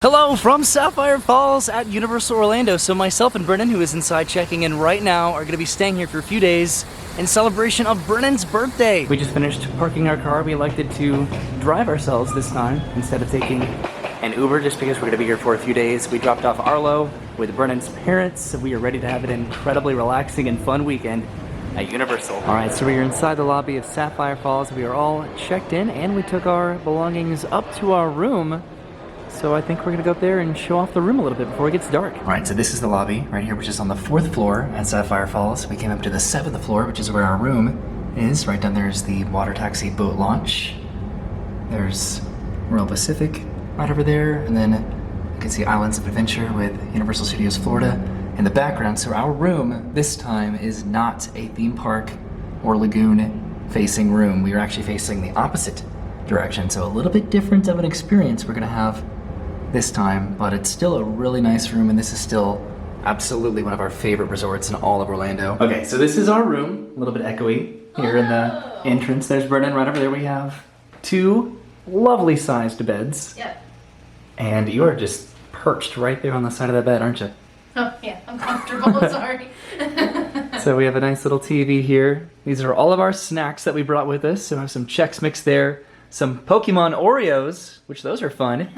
Hello from Sapphire Falls at Universal Orlando. So myself and Brennan, who is inside checking in right now, are going to be staying here for a few days in celebration of Brennan's birthday. We just finished parking our car. We elected to drive ourselves this time instead of taking an Uber just because we're going to be here for a few days. We dropped off Arlo with Brennan's parents, so we are ready to have an incredibly relaxing and fun weekend at Universal. All right, so we are inside the lobby of Sapphire Falls. We are all checked in and we took our belongings up to our room. So I think we're gonna go up there and show off the room a little bit before it gets dark. All right, so this is the lobby right here, which is on the 4th floor at Sapphire Falls. We came up to the 7th floor, which is where our room is. Right down there is the water taxi boat launch. There's Royal Pacific right over there, and then you can see Islands of Adventure with Universal Studios Florida in the background. So our room this time is not a theme park or lagoon facing room. We are actually facing the opposite direction, so a little bit different of an experience we're gonna have this time, but it's still a really nice room, and this is still absolutely one of our favorite resorts in all of Orlando. Okay, so this is our room, a little bit echoey here in the entrance. There's Brennan. Right over there we have 2 lovely sized beds. Yep. And you are just perched right there on the side of that bed, aren't you? Oh, yeah, I'm comfortable, sorry. So we have a nice little TV here. These are all of our snacks that we brought with us. So I have some Chex Mix there, some Pokemon Oreos, which those are fun,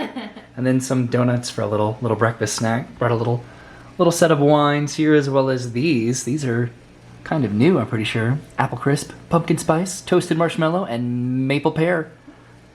and then some donuts for a little breakfast snack. Brought a little set of wines here, as well as these. These are kind of new, I'm pretty sure. Apple Crisp, Pumpkin Spice, Toasted Marshmallow, and Maple Pear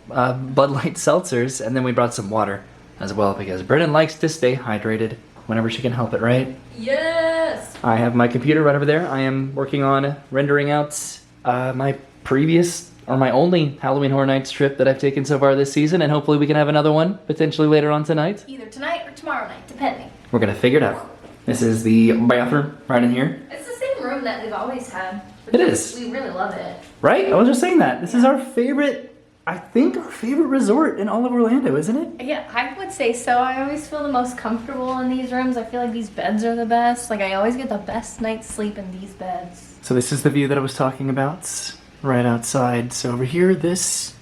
Bud Light seltzers. And then we brought some water as well, because Brennan likes to stay hydrated whenever she can help it, right? Yes! I have my computer right over there. I am working on rendering out my previous, or my only Halloween Horror Nights trip that I've taken so far this season, and hopefully we can have another one potentially later on tonight. Either tonight or tomorrow night, depending. We're gonna figure it out. This is the bathroom right in here. It's the same room that we've always had. It is. We really love it. Right? I was just saying that. This is our favorite, I think our favorite resort in all of Orlando, isn't it? Yeah, I would say so. I always feel the most comfortable in these rooms. I feel like these beds are the best. Like, I always get the best night's sleep in these beds. So this is the view that I was talking about. Right outside. So over here, this,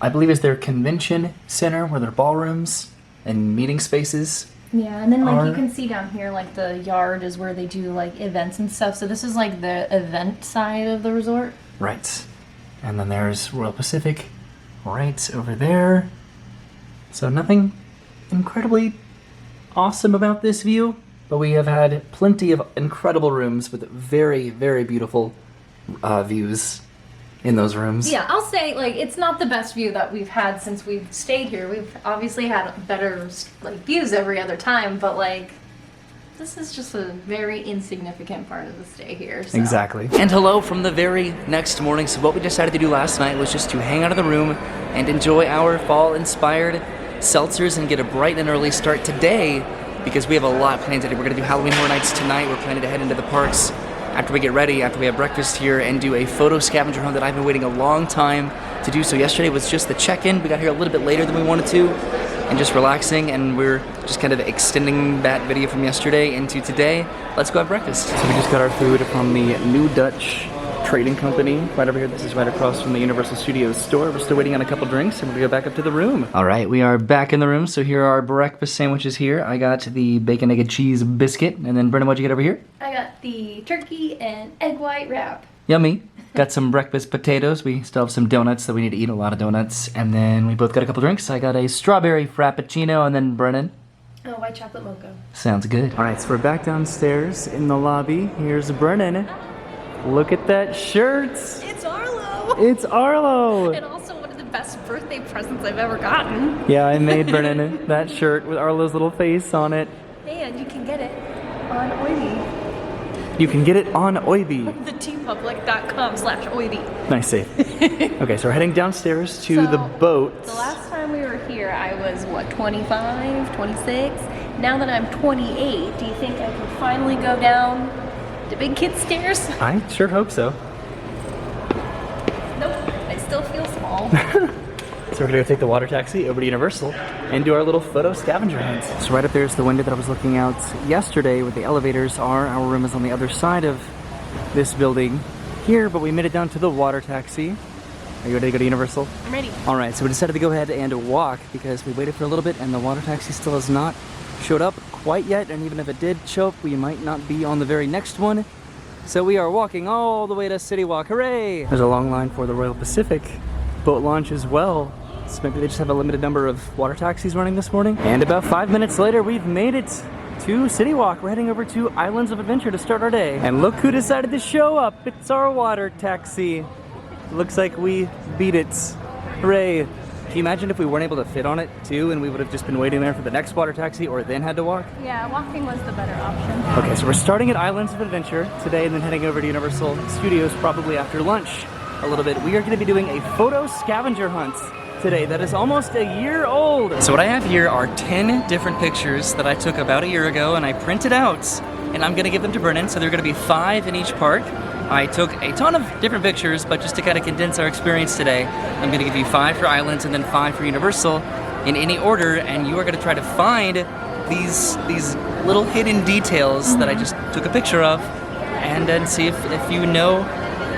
I believe, is their convention center, where their ballrooms and meeting spaces. Yeah, and then like you can see down here, like the yard is where they do like events and stuff. So this is like the event side of the resort. Right. And then there's Royal Pacific right over there. So nothing incredibly awesome about this view, but we have had plenty of incredible rooms with very, very beautiful views in those rooms. Yeah, I'll say, like, it's not the best view that we've had since we've stayed here. We've obviously had better, like, views every other time, but, like, this is just a very insignificant part of the stay here, so. Exactly. And hello from the very next morning. So what we decided to do last night was just to hang out in the room and enjoy our fall-inspired seltzers and get a bright and early start today, because we have a lot planned today. We're going to do Halloween Horror Nights tonight. We're planning to head into the parks after we get ready, after we have breakfast here, and do a photo scavenger hunt that I've been waiting a long time to do. So yesterday was just the check-in. We got here a little bit later than we wanted to, and just relaxing, and we're just kind of extending that video from yesterday into today. Let's go have breakfast. So we just got our food from the New Dutch Trading Company right over here. This is right across from the Universal Studios store. We're still waiting on a couple drinks, and we're gonna go back up to the room. All right, we are back in the room. So here are our breakfast sandwiches here. I got the bacon, egg, and cheese biscuit, and then Brennan, what'd you get over here? I got the turkey and egg white wrap. Yummy. Got some breakfast potatoes. We still have some donuts that we need to eat, a lot of donuts. And then we both got a couple drinks. I got a strawberry frappuccino, and then Brennan. Oh, white chocolate mocha. Sounds good. All right, so we're back downstairs in the lobby. Here's Brennan. Look at that shirt. It's Arlo. It's Arlo. And also one of the best birthday presents I've ever gotten. Yeah, I made Brennan that shirt with Arlo's little face on it. And you can get it on oyby. You can get it on oyby. thetpublic.com/oyby. Nice save. Okay, so we're heading downstairs to the boat. The last time we were here, I was, what, 25, 26? Now that I'm 28, do you think I can finally go down the big kid stairs? I sure hope so. Nope, I still feel small. So we're gonna go take the water taxi over to Universal and do our little photo scavenger hunt. So right up there is the window that I was looking out yesterday where the elevators are. Our room is on the other side of this building here, but we made it down to the water taxi. Are you ready to go to Universal? I'm ready. All right, so we decided to go ahead and walk because we waited for a little bit and the water taxi still has not showed up quite yet. And even if it did show up, we might not be on the very next one. So we are walking all the way to City Walk. Hooray! There's a long line for the Royal Pacific boat launch as well. So maybe they just have a limited number of water taxis running this morning. And about 5 minutes later, we've made it to City Walk. We're heading over to Islands of Adventure to start our day. And look who decided to show up. It's our water taxi. Looks like we beat it. Hooray. Can you imagine if we weren't able to fit on it too and we would have just been waiting there for the next water taxi or then had to walk? Yeah, walking was the better option. Okay, so we're starting at Islands of Adventure today and then heading over to Universal Studios probably after lunch a little bit. We are going to be doing a photo scavenger hunt today that is almost a year old. So what I have here are 10 different pictures that I took about a year ago and I printed out and I'm going to give them to Brennan. So there are going to be 5 in each park. I took a ton of different pictures, but just to kind of condense our experience today, I'm going to give you 5 for Islands and then 5 for Universal in any order, and you are going to try to find these little hidden details that I just took a picture of, and then see if you know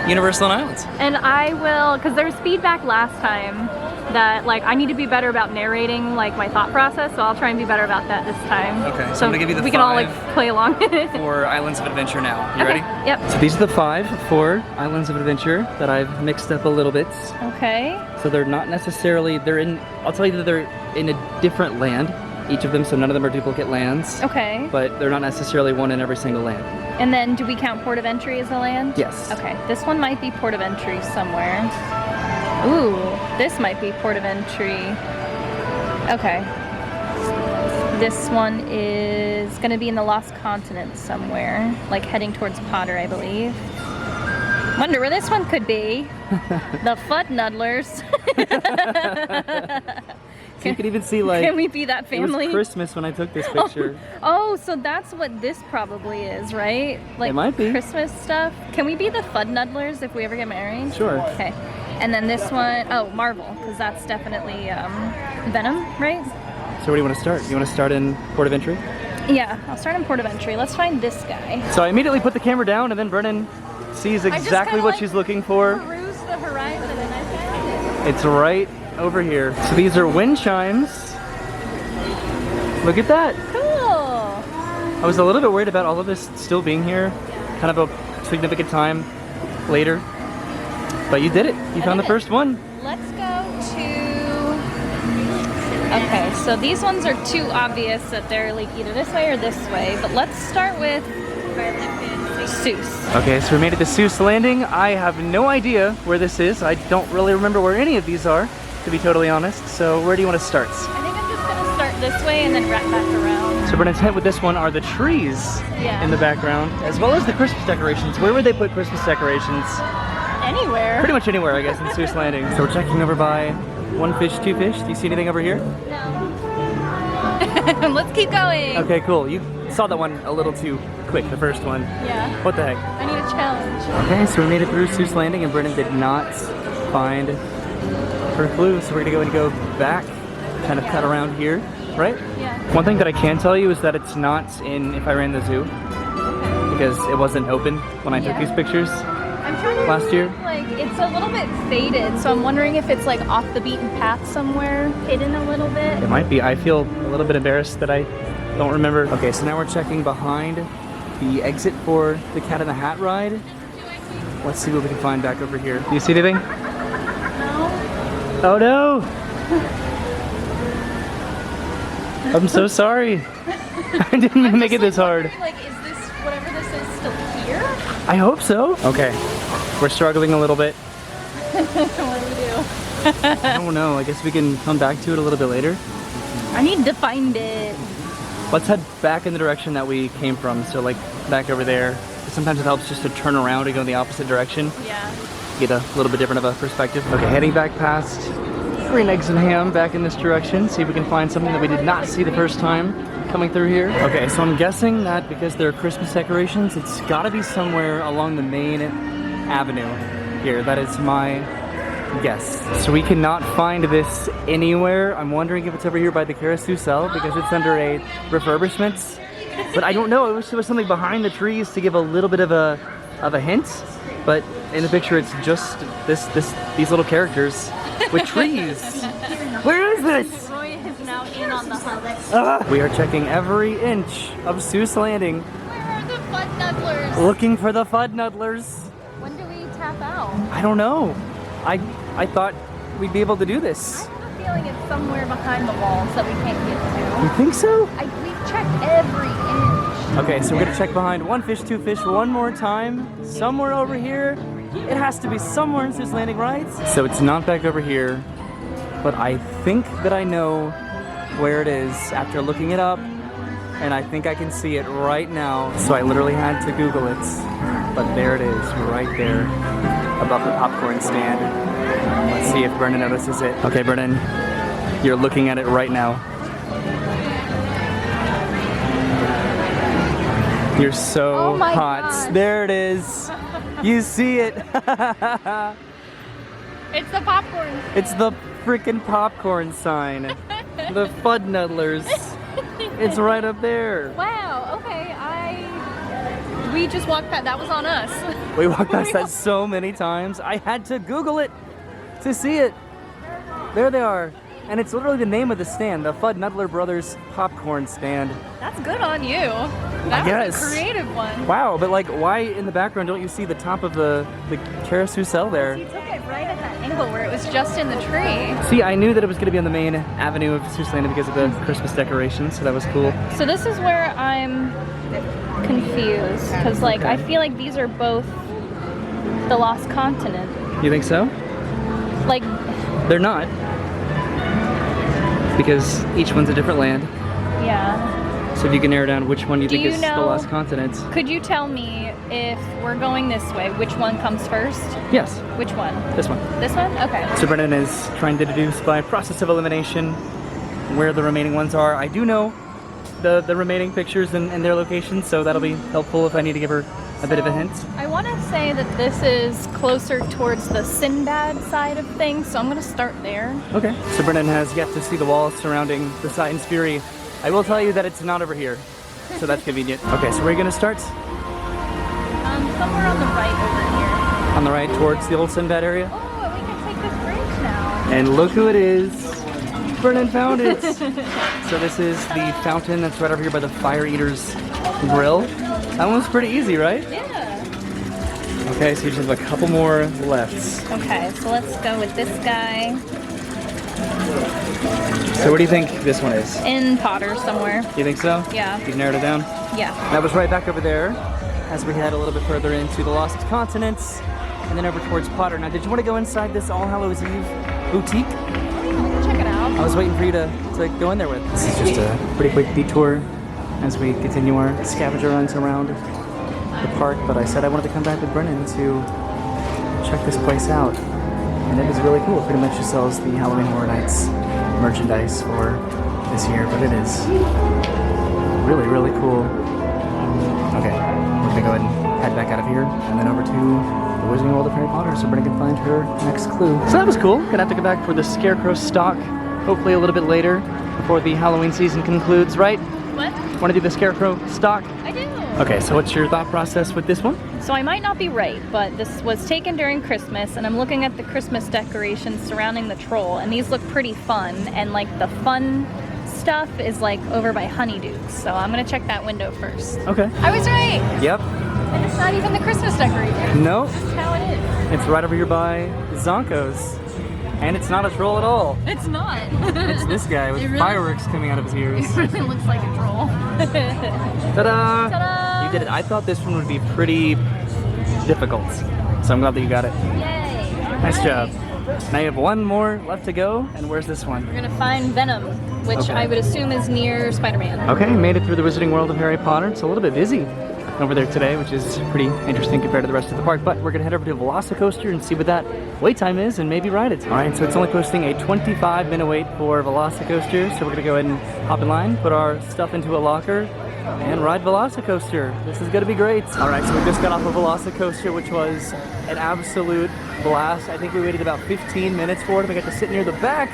Universal and Islands. And I will, because there was feedback last time that like I need to be better about narrating like my thought process, so I'll try and be better about that this time. Okay, so I'm gonna give you the we 5 can all like play along. for Islands of Adventure now. You ready? Yep. So these are the 5 for Islands of Adventure that I've mixed up a little bit. Okay. So they're not necessarily, I'll tell you that they're in a different land, each of them, so none of them are duplicate lands. Okay. But they're not necessarily one in every single land. And then do we count Port of Entry as a land? Yes. Okay, this one might be Port of Entry somewhere. Ooh, this might be Port of Entry. Okay. This one is gonna be in the Lost Continent somewhere, like heading towards Potter, I believe. Wonder where this one could be. The Fud Nuddlers. So you can even see like, can we be that family? It was Christmas when I took this picture. Oh, so that's what this probably is, right? Like it might be. Christmas stuff. Can we be the Fud Nuddlers if we ever get married? Sure. Okay. And then this one, oh, Marvel, because that's definitely Venom, right? So where do you want to start? You want to start in Port of Entry? Yeah, I'll start in Port of Entry. Let's find this guy. So I immediately put the camera down and then Brennan sees exactly what she's looking for. Peruse the horizon and I found it. It's right over here. So these are wind chimes. Look at that. Cool. I was a little bit worried about all of this still being here, kind of a significant time later. But you did it. You found the first one. Let's go to... Okay, so these ones are too obvious that they're like either this way or this way. But let's start with Seuss. Okay, so we made it to Seuss Landing. I have no idea where this is. I don't really remember where any of these are, to be totally honest. So where do you want to start? I think I'm just going to start this way and then wrap back around. So Brennan's hint with this one are the trees in the background, as well as the Christmas decorations. Where would they put Christmas decorations? Anywhere. Pretty much anywhere, I guess, in Seuss Landing. So we're checking over by One Fish, Two Fish. Do you see anything over here? No. Let's keep going. Okay, cool. You saw that one a little too quick, the first one. Yeah. What the heck? I need a challenge. Okay, so we made it through Seuss Landing and Brennan did not find her clue. So we're gonna go back, kind of cut around here, right? Yeah. One thing that I can tell you is that it's not in If I Ran the Zoo, because it wasn't open when I took these pictures. I'm trying to last year. Like, it's a little bit faded, so I'm wondering if it's like off the beaten path somewhere, hidden a little bit. It might be. I feel a little bit embarrassed that I don't remember. Okay, so now we're checking behind the exit for the Cat in the Hat ride. Let's see what we can find back over here. Do you see anything? No. Oh no! I'm so sorry. I didn't mean to make it this hard. Like, is this, whatever this is, still here? I hope so. Okay, we're struggling a little bit. What do we do? I don't know. I guess we can come back to it a little bit later. I need to find it. Let's head back in the direction that we came from. So like back over there. Sometimes it helps just to turn around and go in the opposite direction. Yeah. Get a little bit different of a perspective. Okay, heading back past Green Eggs and Ham back in this direction. See if we can find something that we did not see the first time coming through here. Okay, so I'm guessing that because there are Christmas decorations, it's gotta be somewhere along the main avenue here. That is my guess. So we cannot find this anywhere. I'm wondering if it's over here by the Carousel because it's under a refurbishment. But I don't know. I wish there was something behind the trees to give a little bit of a hint. But in the picture it's just these little characters with trees. Where is this? Roy is now in on the hunt. We are checking every inch of Seuss Landing, Where are the Fudnuddlers? looking for the Fudnuddlers. When do we tap out? I don't know. I thought we'd be able to do this. I have a feeling it's somewhere behind the walls that we can't get You think so? to. We've checked every inch. Okay, so we're gonna check behind one fish, two fish, one more time. Somewhere over here. It has to be somewhere in Seuss Landing, right? So it's not back over here, but I think that I know where it is after looking it up, and I think I can see it right now. So I literally had to Google it, but there it is, right there, above the popcorn stand. Let's see if Brennan notices it. Okay, Brennan, you're looking at it right now. You're so Oh my hot. gosh. There it is. You see it. It's the popcorn. It's the freaking popcorn sign. The Fudnuddlers. It's right up there. Wow, okay, we just walked past, that was on us. We walked past that so many times. I had to Google it to see it. There they are. And it's literally the name of the stand, the Fudnuddler Brothers Popcorn Stand. That's good on you. That was guess. a creative one. Wow, but like, why in the background don't you see the top of the carousel there? You took it right at that angle where it was just in the tree. See, I knew that it was going to be on the main avenue of Seuss Landing because of the Christmas decorations, so that was cool. So this is where I'm confused, because like I feel like these are both the Lost Continent. You think so? Like, They're not. Because each one's a different land. yeah. So if you can narrow down which one you Do think you is the know- Lost Continent. Could you tell me if we're going this way, which one comes first? Yes, Which one? this one. This one? Okay. So Brennan is trying to deduce by process of elimination where the remaining ones are. I do know the remaining pictures and their locations, so that'll be helpful if I need to give her a bit of a hint. I want to say that this is closer towards the Sinbad side of things, so I'm going to start there. Okay. So Brennan has yet to see the walls surrounding the Titan's Fury. I will tell you that it's not over here, so that's convenient. Okay, so where are you going to start? Somewhere on the right over here. On the right towards the old Sinbad area. Oh, and we can take this bridge now. And look who it is. Brennan found it. So this is the fountain that's right over here by the Fire Eater's Grill. That one's pretty easy, right? Yeah. Okay, so we just have a couple more left. Okay, so let's go with this guy. So what do you think this one is? In Potter somewhere. You think so? Yeah. You've narrowed it down? Yeah. That was right back over there as we head a little bit further into the Lost Continents and then over towards Potter. Now, did you want to go inside this All Hallows Eve Boutique? We can check it out. I was waiting for you to go in there with. This is just a pretty quick detour as we continue our scavenger runs around the park, but I said I wanted to come back with Brennan to check this place out. And it is really cool. It pretty much just sells the Halloween Horror Nights merchandise for this year, but it is really, really cool. Okay, we're gonna go ahead and head back out of here and then over to the Wizarding World of Harry Potter so Brennan can find her next clue. So that was cool. Gonna have to go back for the Scarecrow stock, hopefully a little bit later before the Halloween season concludes, right? What? Want to do the Scarecrow stock? I do. Okay, so what's your thought process with this one? So I might not be right, but this was taken during Christmas, and I'm looking at the Christmas decorations surrounding the troll, and these look pretty fun, and like the fun stuff is like over by Honeydukes, so I'm gonna check that window first. Okay. I was right! Yep. And it's not even the Christmas decoration. No, That's how it is. it's right over here by Zonko's. And it's not a troll at all. It's not. It's this guy with It really- fireworks coming out of his ears. It really looks like a troll. Ta-da! Ta-da! You did it. I thought this one would be pretty difficult, so I'm glad that you got it. Yay! Nice Alright. job. Now you have one more left to go, and where's this one? We're gonna find Venom, which Okay. I would assume is near Spider-Man. Okay, made it through the Wizarding World of Harry Potter. It's a little bit busy over there today, which is pretty interesting compared to the rest of the park, but we're gonna head over to Velocicoaster and see what that wait time is and maybe ride it. All right, so it's only posting a 25-minute wait for Velocicoaster, so we're gonna go ahead and hop in line, put our stuff into a locker, and ride Velocicoaster. This is gonna be great. All right, so we just got off of Velocicoaster, which was an absolute blast. I think we waited about 15 minutes for it. We got to sit near the back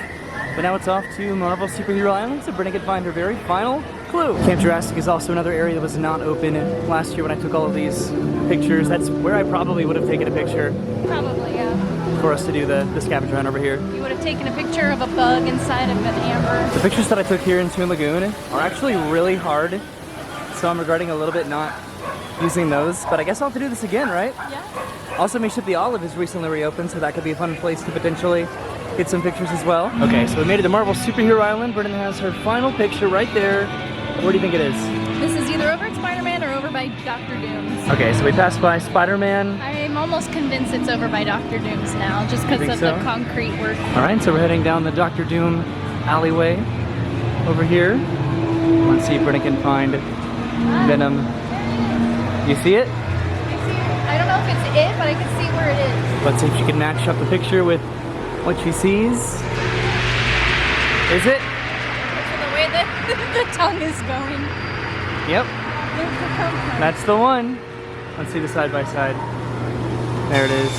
But now it's off to Marvel Superhero Island so Brennan can find her very final clue. Camp Jurassic is also another area that was not open last year when I took all of these pictures. That's where I probably would have taken a picture. Probably, yeah. For us to do the scavenger hunt over here. You would have taken a picture of a bug inside of an amber. The pictures that I took here in Toon Lagoon are actually really hard, so I'm regretting a little bit not using those, but I guess I'll have to do this again, right? Yeah. Also, Mayship the Olive is recently reopened, so that could be a fun place to potentially get some pictures as well. Okay, so we made it to Marvel Superhero Island. Brennan has her final picture right there. Where do you think it is? This is either over at Spider-Man or over by Dr. Doom's. Okay, so we passed by Spider-Man. I'm almost convinced it's over by Dr. Doom's now, just because of the concrete work. All right, so we're heading down the Dr. Doom alleyway over here. Let's see if Brennan can find Venom. You see it? I don't know if it's it, but I can see where it is. Let's see if she can match up the picture with what she sees. Is it? The way that the tongue is going. Yep. That's the one. Let's see the side by side. There it is.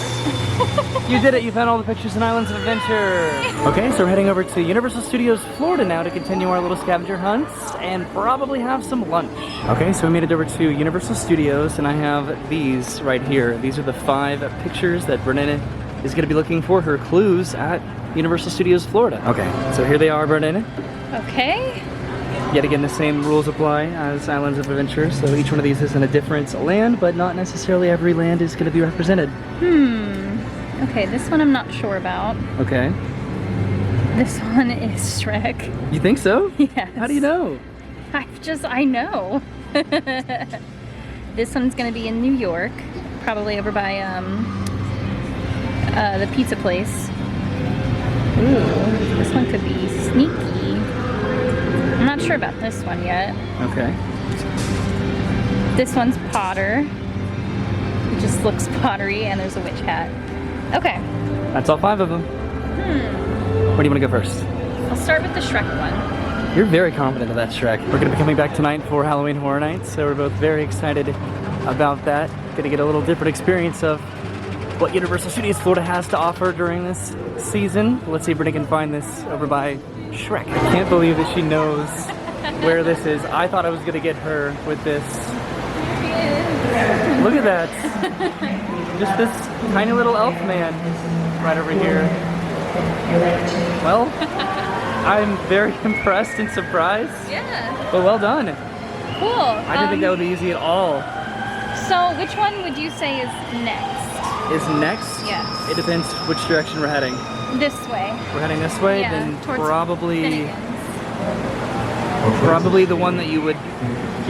You did it. You found all the pictures in Islands of Adventure. Okay, so we're heading over to Universal Studios Florida now to continue our little scavenger hunts and probably have some lunch. Okay, so we made it over to Universal Studios and I have these right here. These are the 5 pictures that Brennan is going to be looking for her clues at Universal Studios Florida. Okay, so here they are, Brennan. Okay. Yet again, the same rules apply as Islands of Adventure, so each one of these is in a different land, but not necessarily every land is going to be represented. Okay, this one I'm not sure about. Okay. This one is Shrek. You think so? Yes. How do you know? I know. This one's going to be in New York, probably over by the pizza place. Ooh, this one could be sneaky. I'm not sure about this one yet. Okay. This one's Potter. It just looks pottery and there's a witch hat. Okay. That's all 5 of them. Where do you want to go first? I'll start with the Shrek one. You're very confident of that, Shrek. We're going to be coming back tonight for Halloween Horror Nights, so we're both very excited about that. Going to get a little different experience of what Universal Studios Florida has to offer during this season. Let's see if Brennan can find this over by Shrek. I can't believe that she knows where this is. I thought I was going to get her with this. Look at that. Just this tiny little elf man right over here. Well, I'm very impressed and surprised. Yeah. But well done. Cool. I didn't think that would be easy at all. So which one would you say is next? Is next? Yes. It depends which direction we're heading. This way. We're heading this way, Yeah, then towards probably the one that you would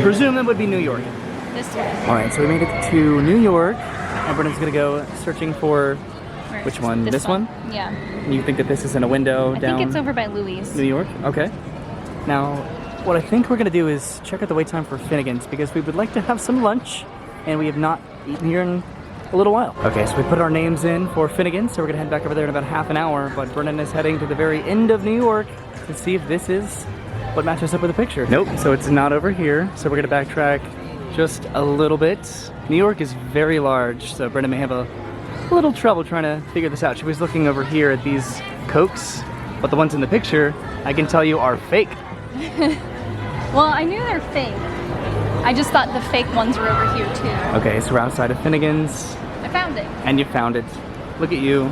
presume that would be New York. This way. Alright, so we made it to New York, and Brennan's gonna go searching for which one? This one? Yeah. And you think that this is in a window I down think it's over by Louis. New York? Okay. Now, what I think we're gonna do is check out the wait time for Finnegan's because we would like to have some lunch, and we have not eaten here in a little while. Okay, so we put our names in for Finnegan, so we're gonna head back over there in about half an hour, but Brennan is heading to the very end of New York to see if this is what matches up with the picture. Nope, so it's not over here, so we're gonna backtrack just a little bit. New York is very large, so Brennan may have a little trouble trying to figure this out. She was looking over here at these Cokes, but the ones in the picture, I can tell you, are fake. Well, I knew they're fake. I just thought the fake ones were over here too. Okay, so we're outside of Finnegan's. I found it. And you found it. Look at you.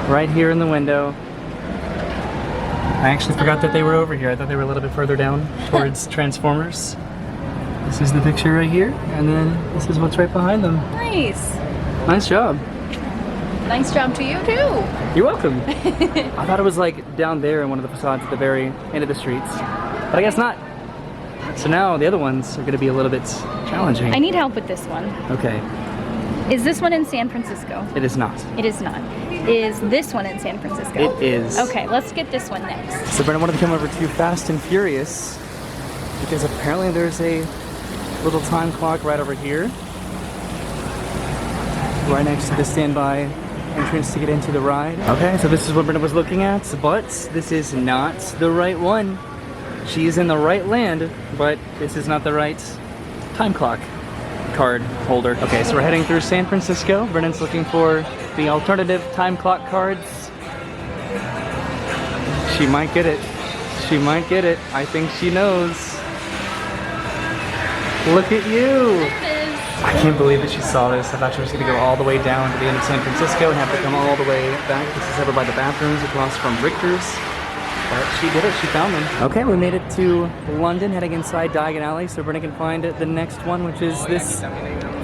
Right here in the window. I actually forgot that they were over here. I thought they were a little bit further down towards Transformers. This is the picture right here, and then this is what's right behind them. Nice. Nice job. Nice job to you too. You're welcome. I thought it was like down there in one of the facades at the very end of the streets, but I guess not. So now the other ones are going to be a little bit challenging. I need help with this one. Okay. Is this one in San Francisco? It is not. It is not. Is this one in San Francisco? It is. Okay, let's get this one next. So Brennan wanted to come over to Fast and Furious because apparently there's a little time clock right over here, right next to the standby entrance to get into the ride. Okay, so this is what Brennan was looking at, but this is not the right one. She is in the right land, but this is not the right time clock card holder. Okay, so we're heading through San Francisco. Brennan's looking for the alternative time clock cards. She might get it. She might get it. I think she knows. Look at you. There it is. I can't believe that she saw this. I thought she was going to go all the way down to the end of San Francisco and have to come all the way back. This is over by the bathrooms across from Richter's. But she did it. She found them. Okay, we made it to London, heading inside Diagon Alley, so Brennan can find the next one, which is this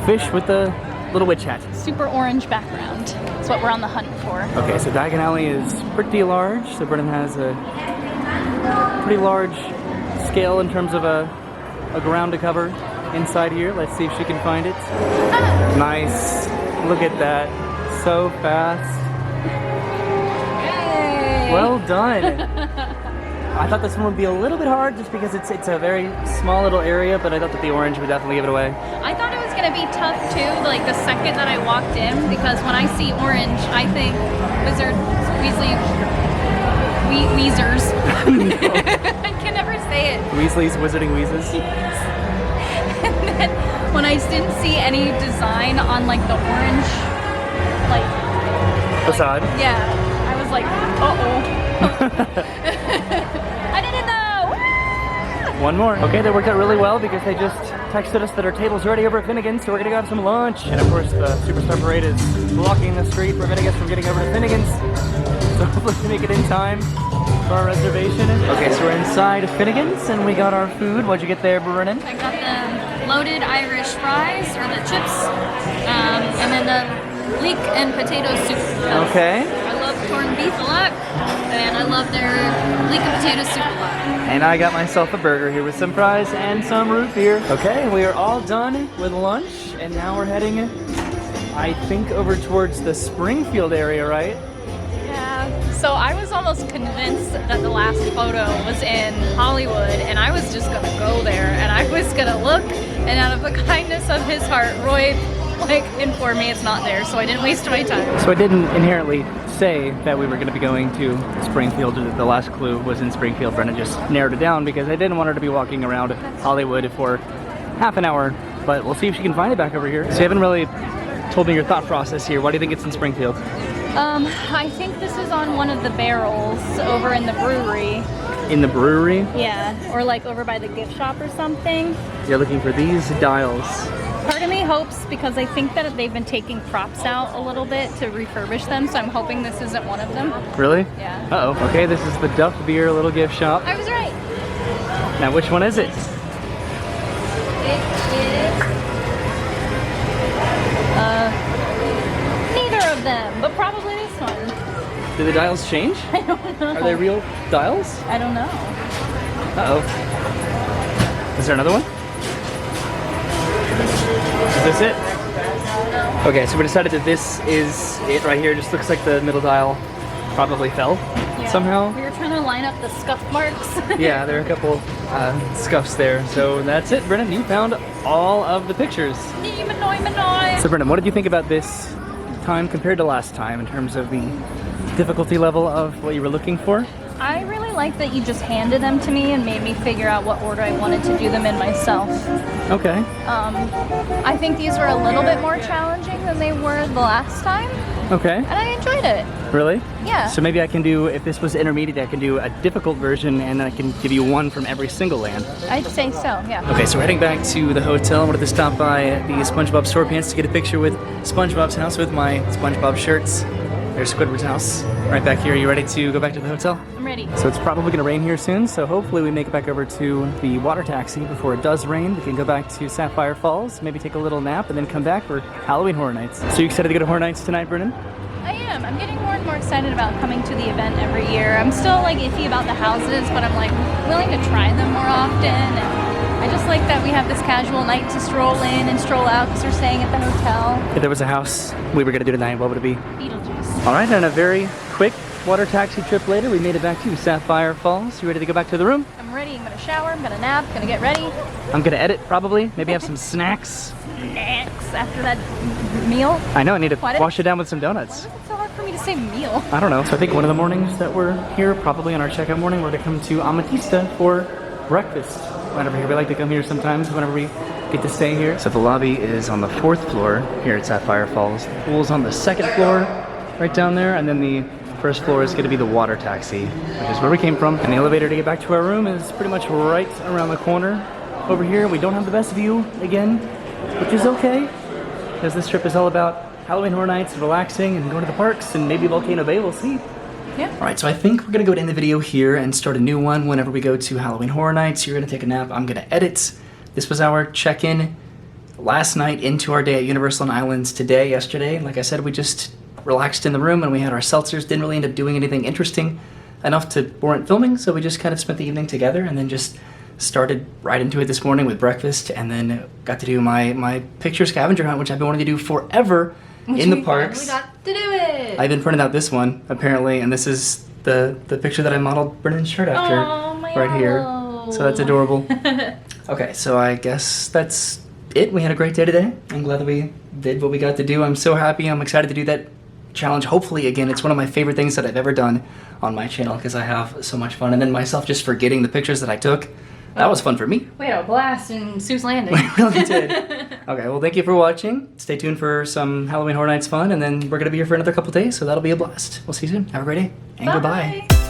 fish with the little witch hat. Super orange background. That's what we're on the hunt for. Okay, so Diagon Alley is pretty large. So Brennan has a pretty large scale in terms of a ground to cover inside here. Let's see if she can find it. Nice. Look at that. So fast. Yay. Well done. I thought this one would be a little bit hard just because it's a very small little area, but I thought that the orange would definitely give it away. I thought it was gonna be tough too, like the second that I walked in, because when I see orange, I think Wizard Weasley Weezers. I can never say it. Weasley's Wizarding Wheezes. And then when I didn't see any design on like the orange, like Facade. yeah, I was like, uh-oh. I didn't know. One more. Okay, that worked out really well because they just texted us that our table's ready over at Finnegan's, so we're gonna go have some lunch. And of course, the Superstar Parade is blocking the street, preventing us from getting over to Finnegan's. So hopefully we make it in time for our reservation. Okay, so we're inside Finnegan's and we got our food. What'd you get there, Brennan? I got the loaded Irish fries, or the chips, and then the leek and potato soup. Okay. I love corned beef a lot, and I love their leek and potato soup a lot. And I got myself a burger here with some fries and some root beer. Okay, we are all done with lunch, and now we're heading, I think, over towards the Springfield area, right? Yeah. So I was almost convinced that the last photo was in Hollywood, and I was just gonna go there, and I was gonna look, and out of the kindness of his heart, Roy informed me it's not there, so I didn't waste my time. So I didn't inherently say that we were going to be going to Springfield, or that the last clue was in Springfield. Brennan just narrowed it down because I didn't want her to be walking around Hollywood for half an hour, but we'll see if she can find it back over here. So you haven't really told me your thought process here. Why do you think it's in Springfield? I think this is on one of the barrels over in the brewery. In the brewery? Yeah, or like over by the gift shop or something. You're looking for these dials. Part of me hopes, because I think that they've been taking props out a little bit to refurbish them, so I'm hoping this isn't one of them. Really? Yeah. Uh-oh. Okay, this is the Duff Beer little gift shop. I was right. Now, which one is it? It is neither of them, but probably this one. Do the dials change? I don't know. Are they real dials? I don't know. Uh-oh. Is there another one? Is this it? Okay, so we decided that this is it right here. Just looks like the middle dial probably fell somehow. We were trying to line up the scuff marks. Yeah, there are a couple scuffs there. So that's it, Brennan. You found all of the pictures. So Brennan, what did you think about this time compared to last time in terms of the difficulty level of what you were looking for? I really like that you just handed them to me and made me figure out what order I wanted to do them in myself. Okay. I think these were a little bit more challenging than they were the last time, Okay. and I enjoyed it. Really? Yeah. So maybe I can do, if this was intermediate, I can do a difficult version and I can give you one from every single land. I'd say so, yeah. Okay, so we're heading back to the hotel. I wanted to stop by the SpongeBob SquarePants to get a picture with SpongeBob's house with my SpongeBob shirts. There's Squidward's house right back here. You ready to go back to the hotel? I'm ready. So it's probably going to rain here soon, so hopefully we make it back over to the water taxi before it does rain. We can go back to Sapphire Falls, maybe take a little nap, and then come back for Halloween Horror Nights. So you excited to go to Horror Nights tonight, Brennan? I am. I'm getting more and more excited about coming to the event every year. I'm still like iffy about the houses, but I'm like willing to try them more often. And I just like that we have this casual night to stroll in and stroll out because we're staying at the hotel. If there was a house we were going to do tonight, what would it be? Beetlejuice. All right, and a very quick water taxi trip later, we made it back to Sapphire Falls. You ready to go back to the room? I'm ready. I'm gonna shower. I'm gonna nap. Gonna get ready. I'm going to edit, probably. Maybe have some snacks. Snacks after that meal. I know, I need to What? wash it down with some donuts. Why is it so hard for me to say meal? I don't know. So I think one of the mornings that we're here, probably on our checkout morning, we're going to come to Amatista for breakfast. Whenever here, we like to come here sometimes whenever we get to stay here. So the lobby is on the 4th floor here at Sapphire Falls. The pool's on the 2nd floor, right down there, and then the First floor is gonna be the water taxi, which is where we came from. And the elevator to get back to our room is pretty much right around the corner. Over here, we don't have the best view again, which is okay, because this trip is all about Halloween Horror Nights, relaxing, and going to the parks, and maybe Volcano Bay, we'll see. Yeah. All right, so I think we're gonna go to end the video here and start a new one whenever we go to Halloween Horror Nights. You're gonna take a nap, I'm gonna edit. This was our check-in last night into our day at Universal Islands today, yesterday. Like I said, we just relaxed in the room and we had our seltzers, didn't really end up doing anything interesting enough to warrant filming, so we just kind of spent the evening together and then just started right into it this morning with breakfast, and then got to do my picture scavenger hunt, which I've been wanting to do forever in the parks. We got to do it! I've been printing out this one, apparently, and this is the picture that I modeled Brennan's shirt after. Oh, my right here. Hallow. So that's adorable. Okay, so I guess that's it. We had a great day today. I'm glad that we did what we got to do. I'm so happy. I'm excited to do that challenge. Hopefully, again, it's one of my favorite things that I've ever done on my channel because I have so much fun. And then myself just forgetting the pictures that I took. That was fun for me. We had a blast in Sue's Landing. We really did. Okay, well, thank you for watching. Stay tuned for some Halloween Horror Nights fun, and then we're going to be here for another couple days, so that'll be a blast. We'll see you soon. Have a great day, and Bye. goodbye.